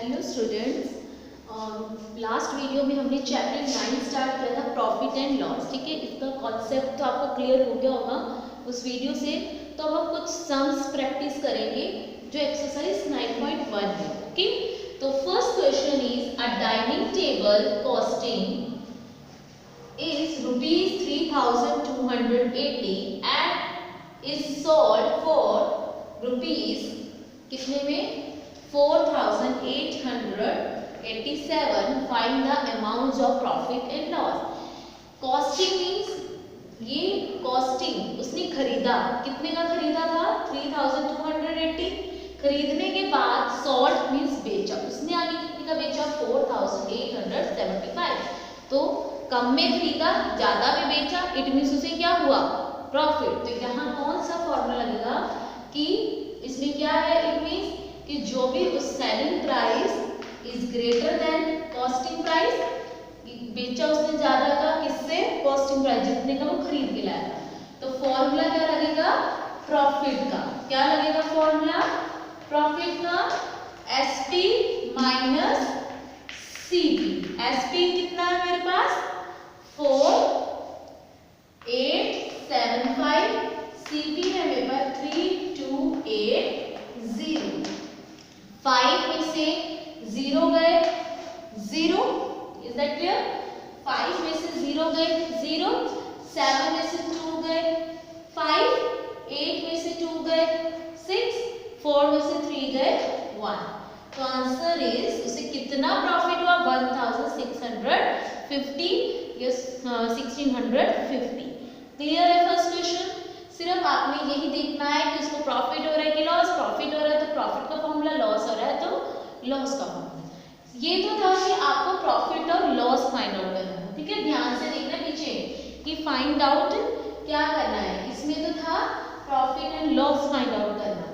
Hello students, last video में हमने chapter 9 start किया था प्रॉफिट एंड लॉस। ठीक है, इसका कॉन्सेप्ट तो आपको क्लियर हो गया होगा उस वीडियो से। तो अब हम कुछ सम्स प्रैक्टिस करेंगे जो एक्सरसाइज 9.1 है। ओके, तो first question is a dining table costing is ₹3,280 and is sold for rupees कितने में 4,887. Find the amount of profit and loss. Costing means ये कॉस्टिंग उसने खरीदा, कितने का खरीदा था 3,280। खरीदने के बाद सोल्ड मीन्स बेचा, उसने आगे कितने का बेचा 4,875। तो कम में खरीदा, ज्यादा में बेचा, इट मीन्स उसे क्या हुआ प्रॉफिट। तो यहाँ कौन सा फॉर्मूला लगेगा कि इसमें क्या है, इट मीन्स कि जो भी उस selling price is greater than costing price, बेचा उसने ज्यादा का किससे कॉस्टिंग प्राइस जितने का वो खरीद के लाया था। तो फॉर्मूला क्या लगेगा प्रॉफिट का, क्या लगेगा फॉर्मूला प्रॉफिट का एसपी माइनस सीपी। एसपी कितना है मेरे पास 4,875, सीपी है मेरे पास 3,280। 5 में से 0 गए 0, इज दैट क्लियर। 5 में से 0 गए 0, 7 में से 2 गए 5, 8 में से 2 गए 6, 4 में से 3 गए 1। तो आंसर इज उसे कितना प्रॉफिट हुआ 1,650, यस 1,650। क्लियर है फर्स्ट क्वेश्चन। सिर्फ आपने यही देखना है कि इसको प्रॉफिट हो रहा है कि लॉस। प्रॉफिट हो रहा है तो प्रॉफिट का फॉर्मूला, लॉस हो रहा है तो लॉस का फॉर्मूला। ये तो था कि आपको प्रॉफिट और लॉस फाइंड आउट करना है। ठीक है, ध्यान से देखना पीछे कि फाइंड आउट क्या करना है। इसमें तो था profit and loss find out करना।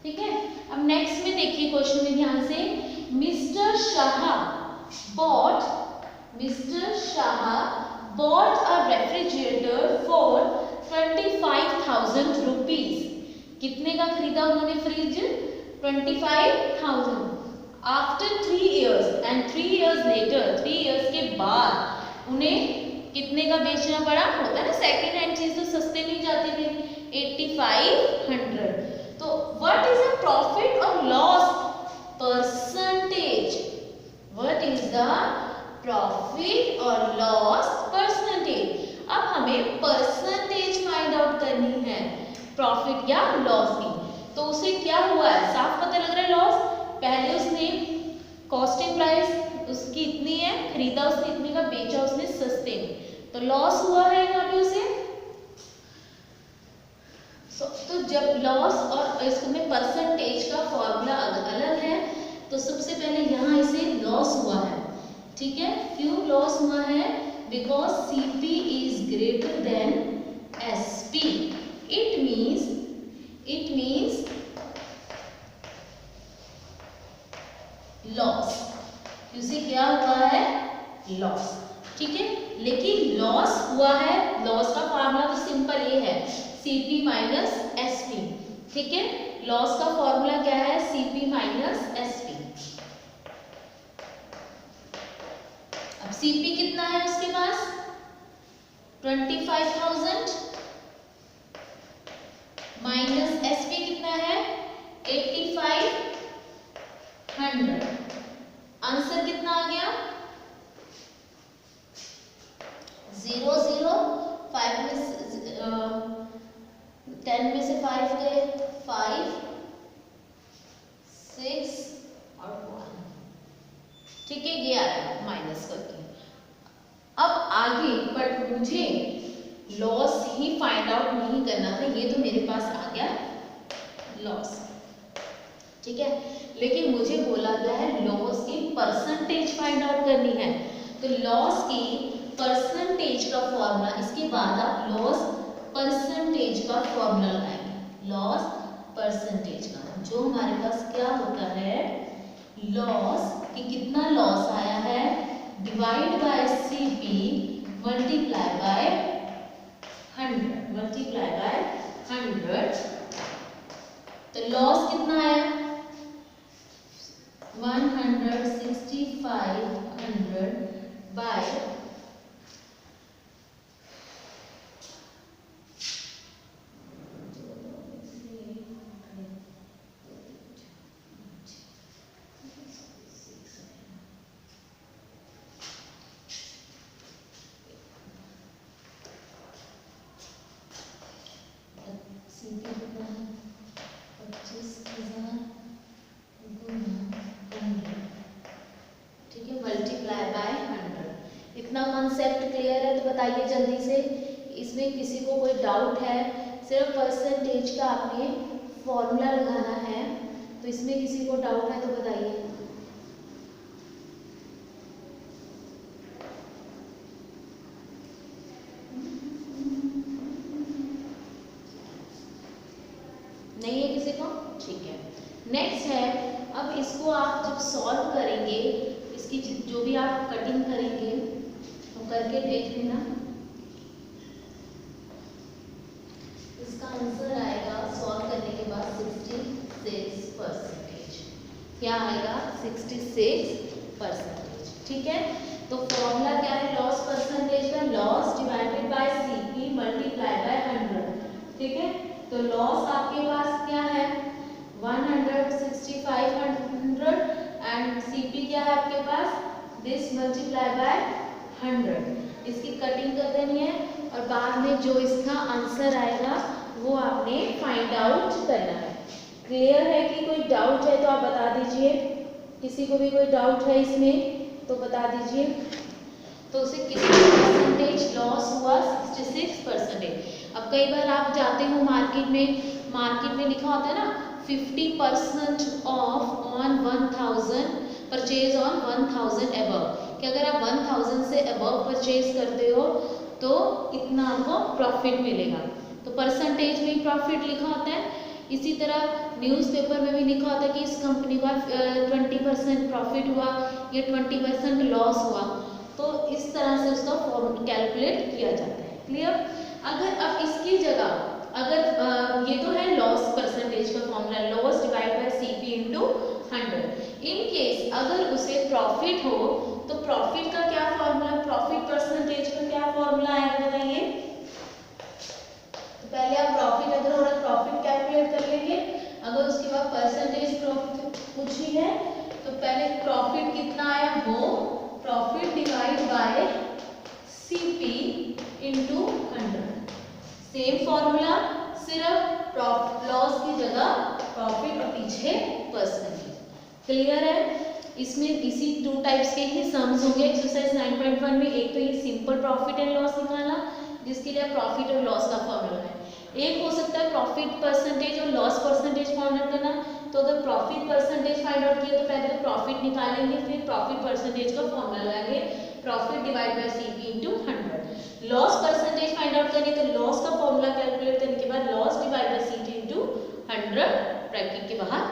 ठीक है, अब नेक्स्ट में देखिए क्वेश्चन में ध्यान से। Mister Shah bought a refrigerator for 25,000 rupees. कितने का खरीदा उन्होंने fridge 25,000। After 3 years and 3 years later, 3 years के बाद उन्हें कितने का बेचना पड़ा। होता है ना सेकेंड हैंड चीज तो सस्ते नहीं जाती थी, 8,500। तो व्हाट इज द प्रॉफिट और loss percentage. What is the profit और लॉस परसेंटेज। अब हमें परसेंटेज फाइंड आउट करनी है प्रॉफिट या लॉस की। तो उसे क्या हुआ है साफ पता लग रहा है लॉस। पहले उसने कॉस्टिंग प्राइस उसकी इतनी है, खरीदा उसने इतने का, बेचा उसने सस्ते में, तो लॉस हुआ है यहाँ पे उसे। तो जब लॉस और इसमें परसेंटेज का फॉर्मूला अलग है, तो सबसे पहले यहाँ इसे लॉस हुआ है। ठीक है, क्यों लॉस हुआ है because CP is greater than SP. It means loss. उसे क्या हुआ है लॉस। ठीक है, लेकिन लॉस हुआ है, लॉस का फॉर्मूला तो सिंपल ये है सीपी माइनस एसपी। ठीक है, लॉस का फॉर्मूला क्या है सीपी माइनस एसपी। अब सीपी कितना है उसके पास 25,000 माइनस एसपी कितना है 8,500। आंसर कितना आ गया 0 0, 5 में 10 में से 5 गए 5, 6 और 1। ठीक है, ये आया माइनस करके। अब आगे बट मुझे लॉस ही फाइंड आउट नहीं करना था, ये तो मेरे पास आ गया लॉस। ठीक है, लेकिन मुझे बोला गया है लॉस की परसेंटेज फाइंड आउट करनी है। तो लॉस की परसेंटेज का फॉर्मूला, इसके बाद आप लॉस परसेंटेज का फॉर्मूला लगाएंगे। लॉस परसेंटेज का जो हमारे पास क्या होता है लॉस कि कितना लॉस आया है divide by CP multiply by 100। तो लॉस कितना आया 100 6500 बाय इतना कॉन्सेप्ट क्लियर है तो बताइए जल्दी से, इसमें किसी को कोई डाउट है? सिर्फ परसेंटेज का आपने फॉर्मूला लगाना है, तो इसमें किसी को डाउट है तो बताइए। नहीं है किसी को? ठीक है। नेक्स्ट है, अब इसको आप जब सॉल्व करेंगे, इसकी जो भी आप कटिंग करेंगे तो करके देख लेना। इसका आंसर आएगा सॉल्व करने के बाद 66%। क्या आएगा? 66%। ठीक है, तो फॉर्मूला क्या है लॉस परसेंटेज का? Loss divided by CP multiply by 100। ठीक है, तो लॉस आपके पास क्या है? 16500 एंड सीपी क्या है आपके पास? This multiply by 100। इसकी कटिंग कर देनी है और बाद में जो इसका आंसर आएगा वो आपने फाइंड आउट करना है। क्लियर है कि कोई डाउट है तो आप बता दीजिए। किसी को भी कोई डाउट है इसमें तो बता दीजिए। तो उसे कितना परसेंटेज लॉस हुआ? 66%। अब कई बार आप जाते हो मार्केट में लिखा होता है ना 50% of on 1000 purchase on 1000 above, कि अगर आप 1000 से अबव परचेज करते हो तो इतना आपको प्रॉफिट मिलेगा। तो परसेंटेज में प्रॉफिट लिखा होता है। इसी तरह न्यूज़पेपर में भी लिखा होता है कि इस कंपनी का 20% प्रॉफिट हुआ या 20% लॉस हुआ। तो इस तरह से उसका कैलकुलेट किया जाता है। क्लियर? अगर अब इसकी जगह अगर ये तो है लॉस परसेंटेज का formula, loss divide by CP into 100। In case अगर उसे प्रॉफिट हो तो प्रॉफिट का क्या फॉर्मूला, प्रॉफिट परसेंटेज का क्या फॉर्मूला आएगा बताइए? तो पहले आप प्रॉफिट अगर हो रहा है प्रॉफिट कैलकुलेट कर लेंगे। अगर उसके बाद परसेंटेज प्रॉफिट पूछी है तो पहले प्रॉफिट कितना आया वो profit divide by CP into 100। Same formula, सिर्फ लॉस की जगह प्रॉफिट और पीछे परसेंटेज। क्लियर है? इसमें इसी 2 टाइप्स के ही सम्स होंगे एक्सरसाइज 9.1 में। एक तो ये सिंपल प्रॉफिट एंड लॉस निकालना, जिसके लिए प्रॉफिट और लॉस का फॉर्मूला है। एक हो सकता है प्रॉफिट परसेंटेज और लॉस परसेंटेज फाइंड आउट करना। तो अगर प्रॉफिट परसेंटेज फाइंड आउट किया तो पहले तो प्रॉफिट निकालेंगे, फिर प्रॉफिट परसेंटेज का फॉर्मूला लगाएंगे, profit divide by CP into 100। Loss percentage find out करनी तो लॉस का फॉर्मूला कैलकुलेट करने के बाद loss divide by CP into 100 bracket के बाहर